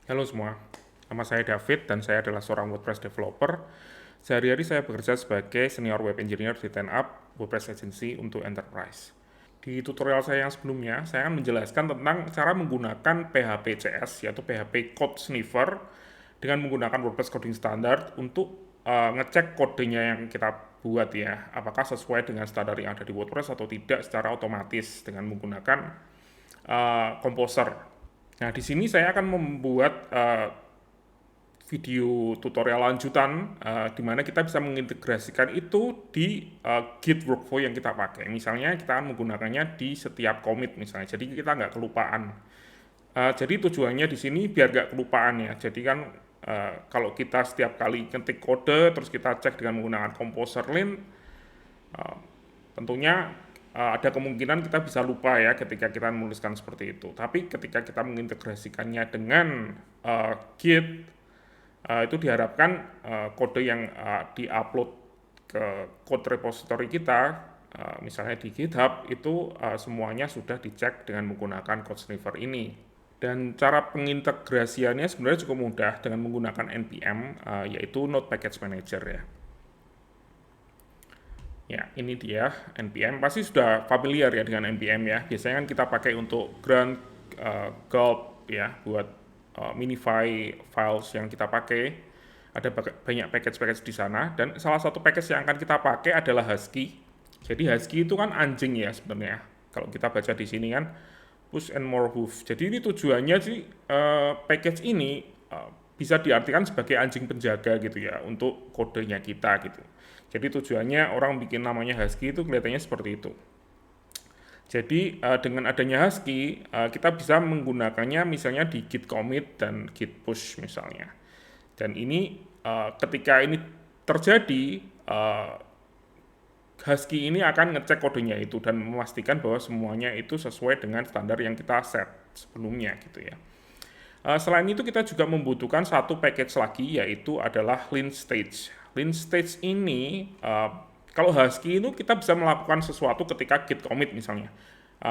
Halo semua, nama saya David dan saya adalah seorang WordPress developer. Sehari-hari saya bekerja sebagai senior web engineer di 10up WordPress agency untuk enterprise. Di tutorial saya yang sebelumnya, saya akan menjelaskan tentang cara menggunakan PHP CS, yaitu PHP Code Sniffer, dengan menggunakan WordPress coding standard untuk ngecek kodenya yang kita buat ya, apakah sesuai dengan standar yang ada di WordPress atau tidak secara otomatis dengan menggunakan Composer. Nah, di sini saya akan membuat video tutorial lanjutan di mana kita bisa mengintegrasikan itu di Git workflow yang kita pakai. Misalnya kita akan menggunakannya di setiap commit misalnya, jadi kita nggak kelupaan. Jadi tujuannya di sini biar nggak kelupaan ya. Jadi kan kalau kita setiap kali ketik kode terus kita cek dengan menggunakan Composer Lint, tentunya ada kemungkinan kita bisa lupa ya ketika kita menuliskan seperti itu. Tapi ketika kita mengintegrasikannya dengan Git, itu diharapkan kode yang diupload ke code repository kita, misalnya di GitHub, itu semuanya sudah dicek dengan menggunakan code sniffer ini. Dan cara pengintegrasiannya sebenarnya cukup mudah dengan menggunakan npm, yaitu Node Package Manager ya. Ya, ini dia npm. Pasti sudah familiar ya dengan npm ya. Biasanya kan kita pakai untuk grunt, gulp ya, buat minify files yang kita pakai. Ada banyak package-package di sana, dan salah satu package yang akan kita pakai adalah Husky. Jadi Husky itu kan anjing ya sebenarnya. Kalau kita baca di sini kan push and more hoof. Jadi ini tujuannya sih package ini bisa diartikan sebagai anjing penjaga gitu ya untuk kodenya kita gitu. Jadi tujuannya orang bikin namanya Husky itu kelihatannya seperti itu. Jadi dengan adanya Husky kita bisa menggunakannya misalnya di git commit dan git push misalnya. Dan ini ketika ini terjadi, Husky ini akan ngecek kodenya itu dan memastikan bahwa semuanya itu sesuai dengan standar yang kita set sebelumnya gitu ya. Selain itu kita juga membutuhkan satu package lagi yaitu adalah lint stage. Lint stage ini kalau Husky itu kita bisa melakukan sesuatu ketika git commit misalnya.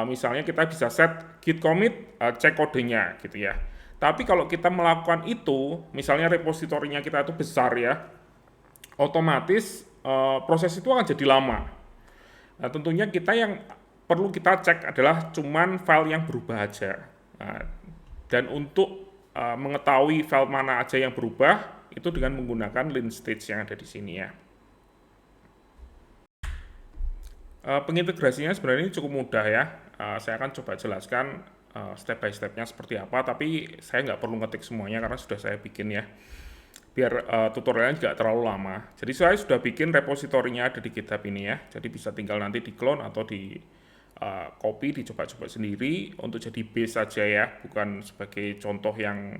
Misalnya kita bisa set git commit, cek kodenya gitu ya. Tapi kalau kita melakukan itu, misalnya repositorinya kita itu besar ya, otomatis proses itu akan jadi lama. Nah, tentunya kita yang perlu kita cek adalah cuman file yang berubah aja. Nah, dan untuk mengetahui file mana aja yang berubah, itu dengan menggunakan lint stage yang ada di sini ya. Pengintegrasinya sebenarnya ini cukup mudah ya. Saya akan coba jelaskan step by stepnya seperti apa, tapi saya nggak perlu ngetik semuanya karena sudah saya bikin ya. Biar tutorialnya juga terlalu lama. Jadi saya sudah bikin repositorinya ada di GitHub ini ya. Jadi bisa tinggal nanti di clone atau di copy, dicoba-coba sendiri untuk jadi base saja ya, bukan sebagai contoh yang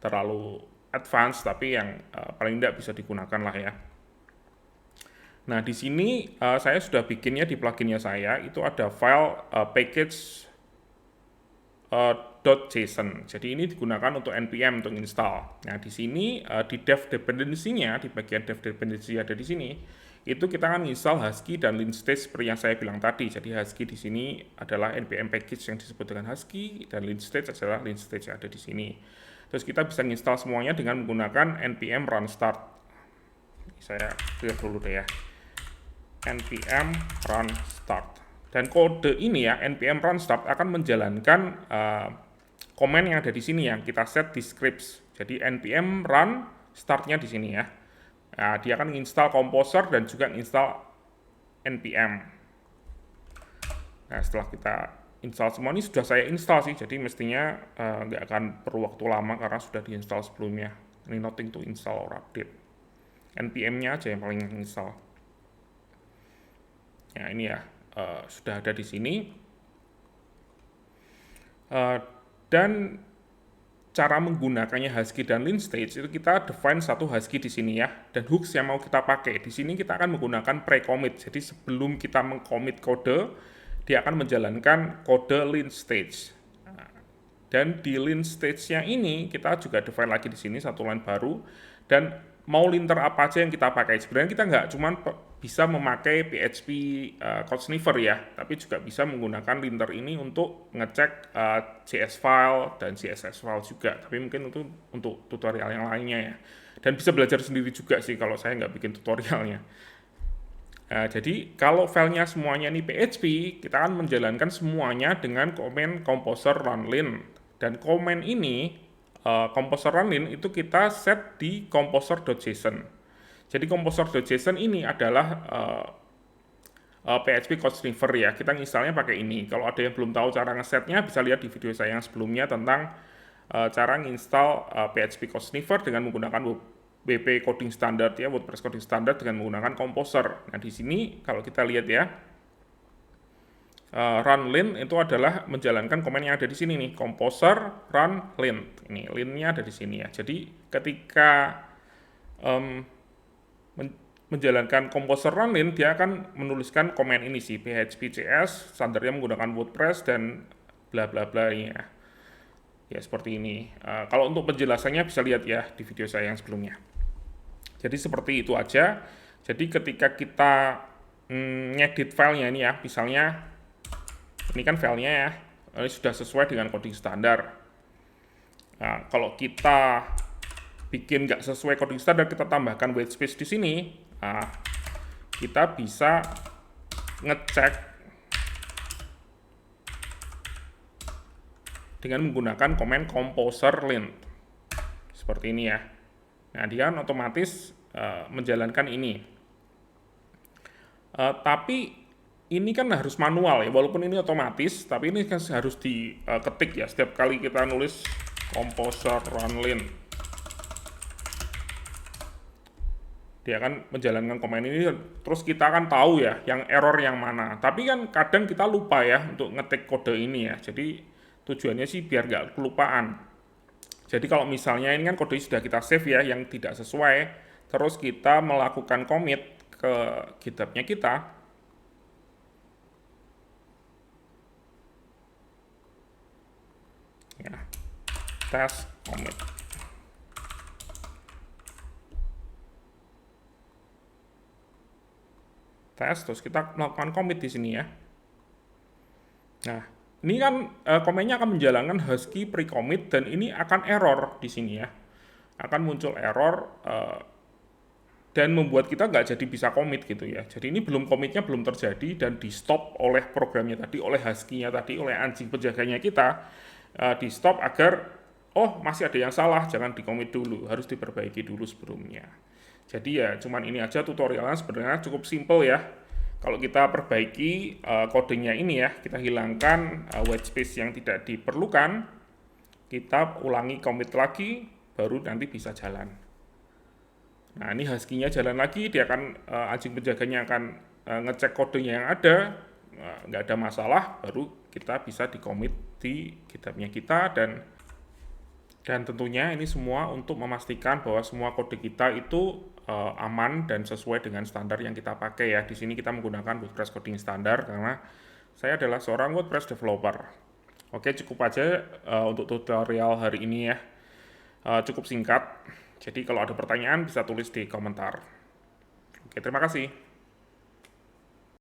terlalu advance, tapi yang paling tidak bisa digunakan lah ya. Nah, di sini saya sudah bikinnya di pluginnya saya, itu ada file package .json. Jadi ini digunakan untuk npm untuk install. Nah, di sini di dev dependency-nya, di bagian dev dependency ada di sini, itu kita akan install Husky dan lint stage seperti yang saya bilang tadi. Jadi Husky di sini adalah npm package yang disebut dengan Husky dan lint stage adalah lint stage yang ada di sini. Terus kita bisa install semuanya dengan menggunakan npm run start. Saya clear dulu deh ya. npm run start. Dan kode ini ya, npm run start akan menjalankan komen yang ada di sini yang kita set di scripts. Jadi npm run startnya di sini ya. Nah, dia akan install Composer dan juga install npm. Nah, setelah kita install semua ini sudah saya install sih, jadi mestinya nggak akan perlu waktu lama karena sudah diinstal sebelumnya. Ini nothing to install or update. npm-nya aja yang paling install. Nah, ini ya, sudah ada di sini. Dan cara menggunakannya Husky dan lint stage itu kita define satu Husky di sini ya, dan hooks yang mau kita pakai. Di sini kita akan menggunakan pre-commit. Jadi sebelum kita meng-commit kode, dia akan menjalankan kode lint stage. Dan di lint stage-nya ini kita juga define lagi di sini satu line baru, dan mau linter apa aja yang kita pakai. Sebenarnya kita nggak cuma bisa memakai PHP CodeSniffer ya, tapi juga bisa menggunakan linter ini untuk ngecek JS file dan CSS file juga. Tapi mungkin itu untuk tutorial yang lainnya ya. Dan bisa belajar sendiri juga sih kalau saya nggak bikin tutorialnya. Jadi kalau filenya semuanya ini PHP, kita akan menjalankan semuanya dengan komen composer runLin. Dan komen ini, composer runLin itu kita set di composer.json. Jadi composer.json ini adalah PHP CodeSniffer ya. Kita installnya pakai ini. Kalau ada yang belum tahu cara ngesetnya, bisa lihat di video saya yang sebelumnya tentang cara nginstal PHP CodeSniffer dengan menggunakan WP coding standard ya, WordPress coding standard dengan menggunakan Composer. Nah, di sini kalau kita lihat ya, runLin itu adalah menjalankan komen yang ada di sini nih, Composer runLin. Ini linnya ada di sini ya. Jadi ketika menjalankan Composer runLin, dia akan menuliskan komen ini sih, PHP.js, standarnya menggunakan WordPress dan bla bla bla ya. Ya seperti ini. Kalau untuk penjelasannya bisa lihat ya di video saya yang sebelumnya. Jadi seperti itu aja. Jadi ketika kita ngedit filenya ini ya, misalnya ini kan filenya ya, ini sudah sesuai dengan coding standar. Nah, kalau kita bikin nggak sesuai coding standar, kita tambahkan white space di sini, nah, kita bisa ngecek dengan menggunakan komen composer lint seperti ini ya. Nah, dia otomatis menjalankan ini. Tapi ini kan harus manual ya, walaupun ini otomatis, tapi ini kan harus diketik ya. Setiap kali kita nulis composer runLin, dia akan menjalankan komen ini, terus kita akan tahu ya, yang error yang mana. Tapi kan kadang kita lupa ya untuk ngetik kode ini ya. Jadi tujuannya sih biar nggak kelupaan. Jadi kalau misalnya ini kan kode sudah kita save ya, yang tidak sesuai, terus kita melakukan commit ke GitHub-nya kita, ya, test commit. Test, terus kita melakukan commit di sini ya. Nah, ini kan komennya akan menjalankan Husky pre-commit dan ini akan error di sini ya. Akan muncul error dan membuat kita nggak jadi bisa commit gitu ya. Jadi ini comitnya belum terjadi dan di stop oleh programnya tadi, oleh Husky-nya tadi, oleh anjing penjaganya kita, di stop agar masih ada yang salah, jangan di commit dulu, harus diperbaiki dulu sebelumnya. Jadi ya cuman ini aja tutorialnya, sebenarnya cukup simple ya. Kalau kita perbaiki codingnya ini ya, kita hilangkan white space yang tidak diperlukan, kita ulangi commit lagi, baru nanti bisa jalan. Nah, ini Husky-nya jalan lagi, dia akan anjing penjaganya akan ngecek kodenya yang ada, nggak ada masalah, baru kita bisa di-commit di GitHub-nya kita, dan tentunya ini semua untuk memastikan bahwa semua kode kita itu aman dan sesuai dengan standar yang kita pakai ya. Di sini kita menggunakan WordPress coding standar karena saya adalah seorang WordPress developer. Oke, cukup aja untuk tutorial hari ini ya. Cukup singkat. Jadi kalau ada pertanyaan bisa tulis di komentar. Oke, terima kasih.